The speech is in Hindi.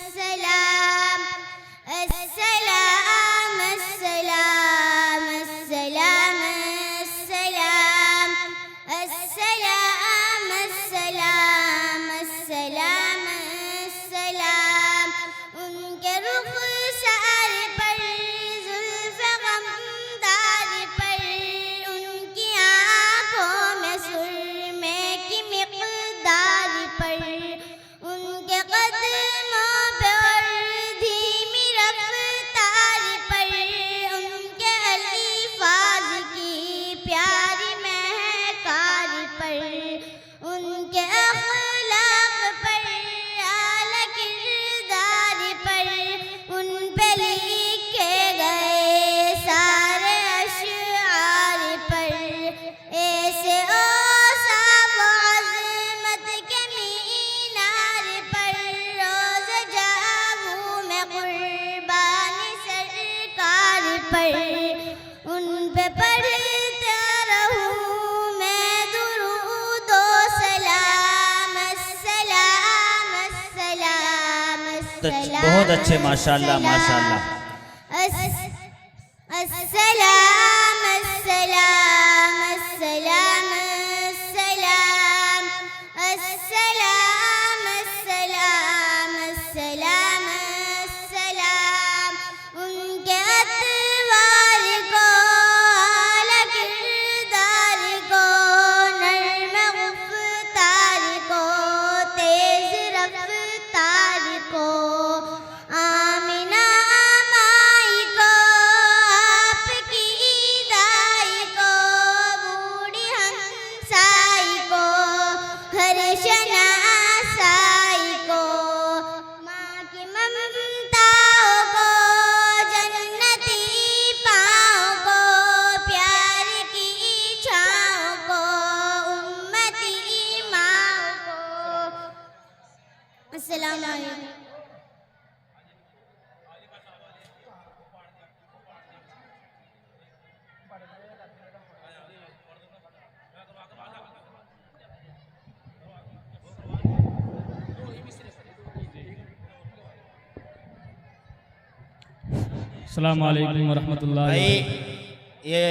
अस्सलाम अस्सलाम अस्सलाम अस्सलाम अस्सलाम अस्सलाम अस्सलाम अस्सलाम अस्सलाम उनके रुखसार पर जुल्फ़ गमदार पर उनकी आँखों में सुरमे की मिक़दार पर उनके कदमों पे और धीमी रफ्तार पर उनके अल्फाज़ की प्यारी महकार पर उनके अख़लाक़ पर आला किरदार पर उन पे लिखे गए सारे अशआर पर ऐसे औसाफ़ अज़मत के मीनार पर रोज़ जाऊँ मैं क़ुर्बानी सरकार पर उन पे पढ़ता रहूँ मैं दुरूद व सलाम अस्सलाम अस्सलाम अस्सलाम बहुत अच्छे माशाल्लाह माशाल्लाह। अस्सलाम अस्सलाम अस्सलाम अस्सलाम अस्सलाम अस्सलाम अस्सलाम अस्सलाम उनके अतवार को आला किरदार को नर्म गुफ्तार को तेज रफ्तार को आमिना माई को आपकी दाई को बूढ़ी हंसाई को हर शनासाई को माँ की ममताओं को जन्नती पाँव को प्यार की छाँव को उम्मती माँ को अस्सलाम वालेकुम। अस्सलाम वालेकुम वरहमतुल्लाहि। भाई ये